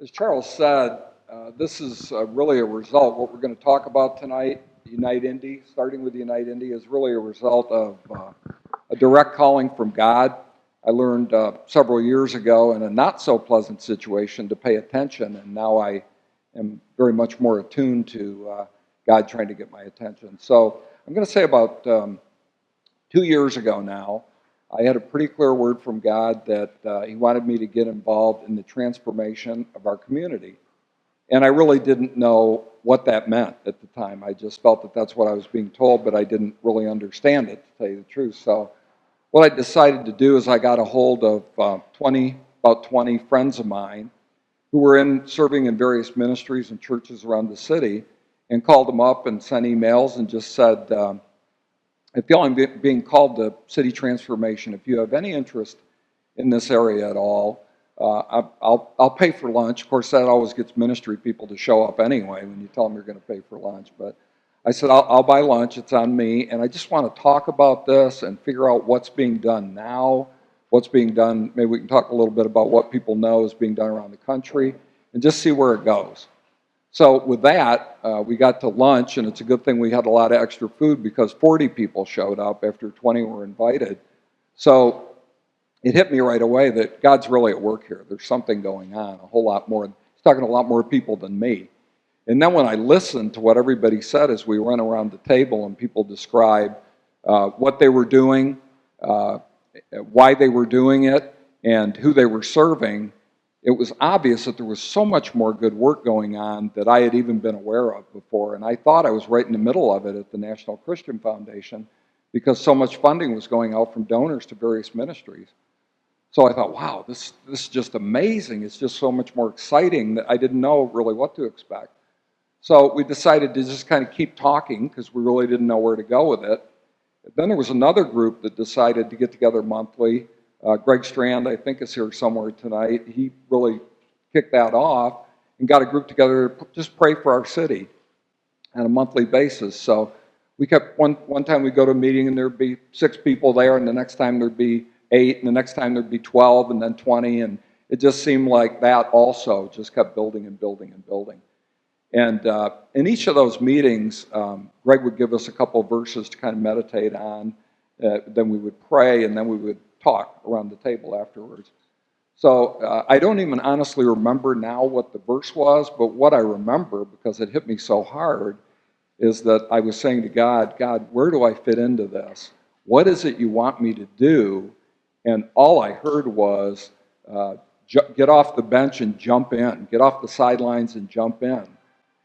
As Charles said, this is really a result. What we're going to talk about tonight, Unite Indy, starting with Unite Indy, is really a result of a direct calling from God. I learned several years ago in a not so pleasant situation to pay attention, and now I am very much more attuned to God trying to get my attention. So I'm going to say about 2 years ago now, I had a pretty clear word from God that He wanted me to get involved in the transformation of our community. And I really didn't know what that meant at the time. I just felt that that's what I was being told, but I didn't really understand it, to tell you the truth. So what I decided to do is I got a hold of about 20 friends of mine who were serving in various ministries and churches around the city, and called them up and sent emails and just said, I feel I'm being called to city transformation. If you have any interest in this area at all, I'll pay for lunch. Of course, that always gets ministry people to show up anyway when you tell them you're going to pay for lunch. But I said, I'll buy lunch. It's on me. And I just want to talk about this and figure out what's being done now, what's being done. Maybe we can talk a little bit about what people know is being done around the country and just see where it goes. So with that, we got to lunch, and it's a good thing we had a lot of extra food because 40 people showed up after 20 were invited. So it hit me right away that God's really at work here. There's something going on, a whole lot more. He's talking to a lot more people than me. And then when I listened to what everybody said as we went around the table and people described what they were doing, why they were doing it, and who they were serving, it was obvious that there was so much more good work going on that I had even been aware of before. And I thought I was right in the middle of it at the National Christian Foundation because so much funding was going out from donors to various ministries. So I thought, wow, this is just amazing. It's just so much more exciting that I didn't know really what to expect. So we decided to just kind of keep talking because we really didn't know where to go with it. Then there was another group that decided to get together monthly. Greg Strand, I think, is here somewhere tonight. He really kicked that off and got a group together to just pray for our city on a monthly basis. So we kept, one time we'd go to a meeting and there'd be 6 people there, and the next time there'd be 8, and the next time there'd be 12, and then 20, and it just seemed like that also just kept building and building and building. And in each of those meetings, Greg would give us a couple of verses to kind of meditate on. Then we would pray, and then we would talk around the table afterwards. So I don't even honestly remember now what the verse was, but what I remember, because it hit me so hard, is that I was saying to God, God, where do I fit into this? What is it you want me to do? And all I heard was, get off the bench and jump in. Get off the sidelines and jump in.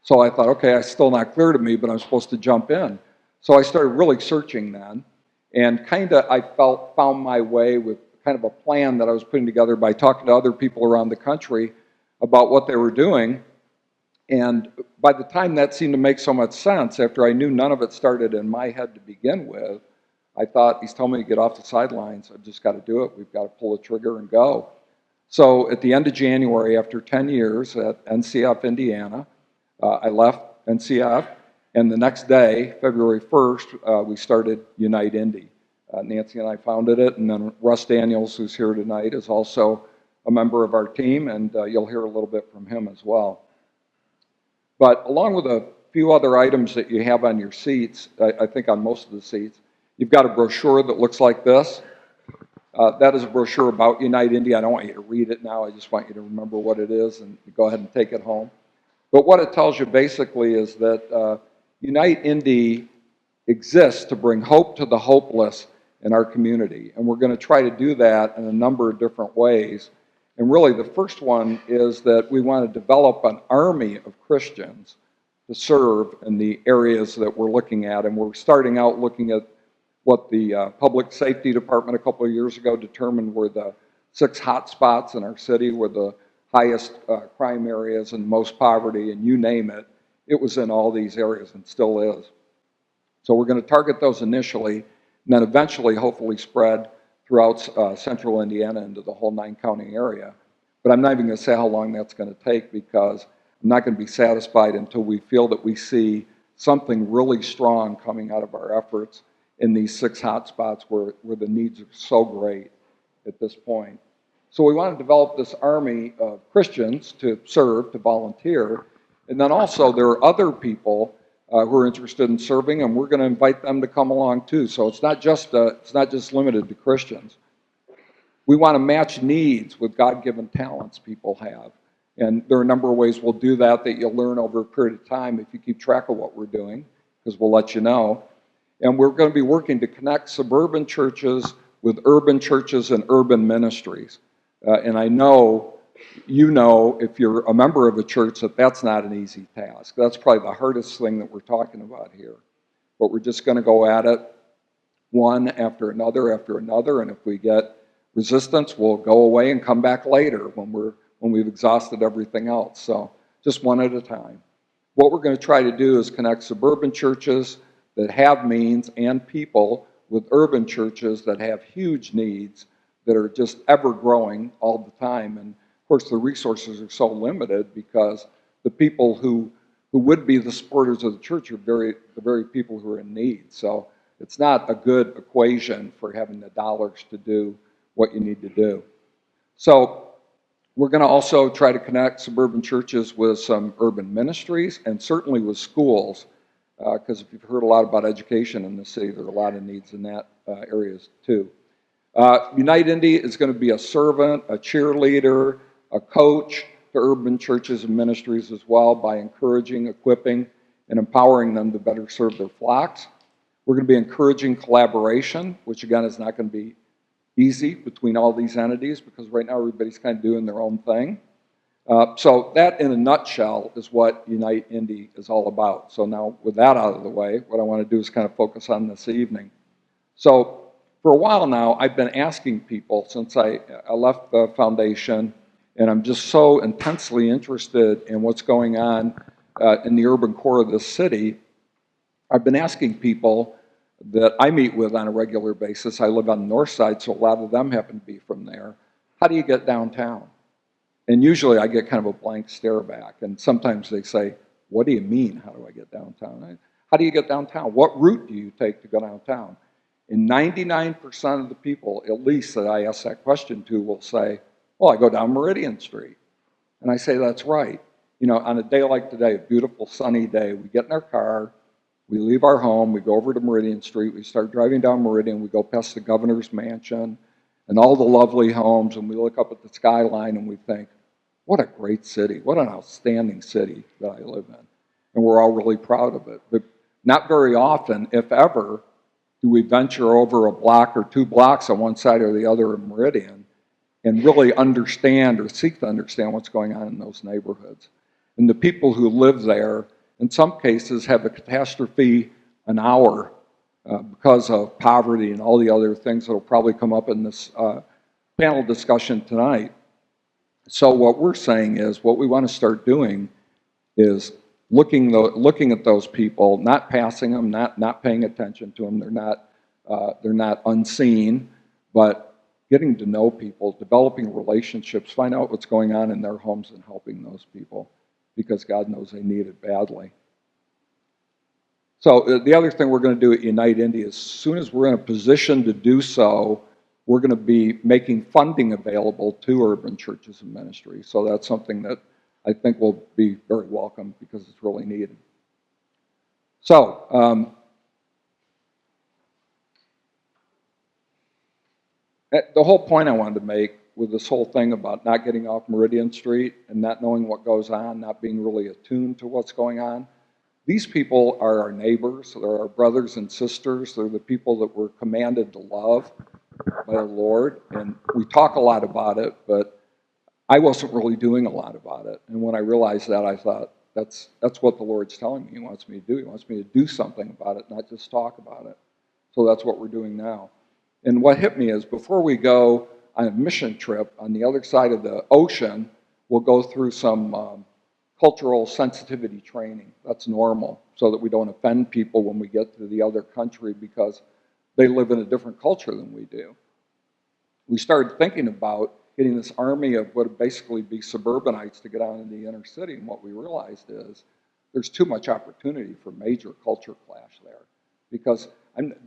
So I thought, okay, it's still not clear to me, but I'm supposed to jump in. So I started really searching then. And kind of I found my way with kind of a plan that I was putting together by talking to other people around the country about what they were doing. And by the time that seemed to make so much sense, after I knew none of it started in my head to begin with, I thought, he's telling me to get off the sidelines. I've just got to do it. We've got to pull the trigger and go. So at the end of January, after 10 years at NCF Indiana, I left NCF. And the next day, February 1st, we started Unite Indy. Nancy and I founded it, and then Russ Daniels, who's here tonight, is also a member of our team, and you'll hear a little bit from him as well. But along with a few other items that you have on your seats, I think on most of the seats, you've got a brochure that looks like this. That is a brochure about Unite Indy. I don't want you to read it now. I just want you to remember what it is and go ahead and take it home. But what it tells you basically is that Unite Indy exists to bring hope to the hopeless in our community. And we're going to try to do that in a number of different ways. And really the first one is that we want to develop an army of Christians to serve in the areas that we're looking at. And we're starting out looking at what the Public Safety Department a couple of years ago determined were the 6 hot spots in our city, were the highest crime areas and most poverty, and you name it. It was in all these areas and still is. So we're going to target those initially, and then eventually hopefully spread throughout central Indiana into the whole 9-county area. But I'm not even going to say how long that's going to take, because I'm not going to be satisfied until we feel that we see something really strong coming out of our efforts in these 6 hot spots where the needs are so great at this point. So we want to develop this army of Christians to serve, to volunteer, and then also there are other people who are interested in serving, and we're going to invite them to come along too. So it's not just limited to Christians. We want to match needs with God-given talents people have. And there are a number of ways we'll do that you'll learn over a period of time if you keep track of what we're doing, because we'll let you know. And we're going to be working to connect suburban churches with urban churches and urban ministries. And I know, if you're a member of a church, that's not an easy task. That's probably the hardest thing that we're talking about here. But we're just going to go at it one after another, and if we get resistance, we'll go away and come back later when we've exhausted everything else. So just one at a time. What we're going to try to do is connect suburban churches that have means and people with urban churches that have huge needs that are just ever growing all the time. And of course the resources are so limited because the people who would be the supporters of the church are the very people who are in need. So it's not a good equation for having the dollars to do what you need to do. So we're going to also try to connect suburban churches with some urban ministries and certainly with schools, because if you've heard a lot about education in the city, there are a lot of needs in that areas too. UNITE INDY is going to be a servant, a cheerleader, a coach to urban churches and ministries as well by encouraging, equipping, and empowering them to better serve their flocks. We're going to be encouraging collaboration, which again is not going to be easy between all these entities because right now everybody's kind of doing their own thing. So that in a nutshell is what UNITE INDY is all about. So now with that out of the way, what I want to do is kind of focus on this evening. So for a while now, I've been asking people since I left the foundation, and I'm just so intensely interested in what's going on in the urban core of this city. I've been asking people that I meet with on a regular basis. I live on the north side, so a lot of them happen to be from there. How do you get downtown? And usually I get kind of a blank stare back, and sometimes they say, what do you mean, how do I get downtown? How do you get downtown? What route do you take to go downtown? And 99% of the people, at least that I ask that question to, will say, well, I go down Meridian Street. And I say, that's right. On a day like today, a beautiful sunny day, we get in our car, we leave our home, we go over to Meridian Street, we start driving down Meridian, we go past the governor's mansion and all the lovely homes, and we look up at the skyline and we think, what a great city, what an outstanding city that I live in. And we're all really proud of it. But not very often, if ever, do we venture over a block or 2 blocks on one side or the other of Meridian and really understand or seek to understand what's going on in those neighborhoods. And the people who live there, in some cases, have a catastrophe an hour because of poverty and all the other things that will probably come up in this panel discussion tonight. So what we're saying is what we want to start doing is looking at those people, not passing them, not paying attention to them. They're not unseen, but getting to know people, developing relationships, find out what's going on in their homes and helping those people because God knows they need it badly. So the other thing we're going to do at UNITE INDY is as soon as we're in a position to do so, we're going to be making funding available to urban churches and ministries. So that's something that I think will be very welcome because it's really needed. So the whole point I wanted to make with this whole thing about not getting off Meridian Street and not knowing what goes on, not being really attuned to what's going on, these people are our neighbors, they're our brothers and sisters, they're the people that we're commanded to love by the Lord, and we talk a lot about it, but I wasn't really doing a lot about it. And when I realized that, I thought, that's what the Lord's telling me He wants me to do. He wants me to do something about it, not just talk about it. So that's what we're doing now. And what hit me is before we go on a mission trip on the other side of the ocean, we'll go through some cultural sensitivity training. That's normal, so that we don't offend people when we get to the other country because they live in a different culture than we do. We started thinking about getting this army of what would basically be suburbanites to get out into the inner city, and what we realized is there's too much opportunity for major culture clash there because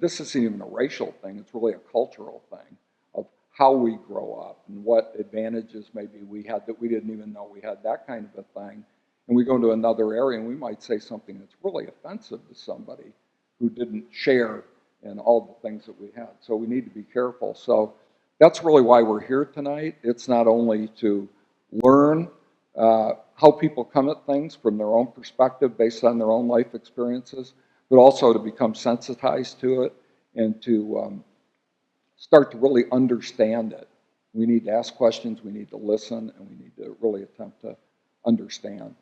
this isn't even a racial thing, it's really a cultural thing of how we grow up and what advantages maybe we had that we didn't even know we had, that kind of a thing. And we go into another area and we might say something that's really offensive to somebody who didn't share in all the things that we had. So we need to be careful. So that's really why we're here tonight. It's not only to learn how people come at things from their own perspective based on their own life experiences, but also to become sensitized to it and to start to really understand it. We need to ask questions, we need to listen, and we need to really attempt to understand.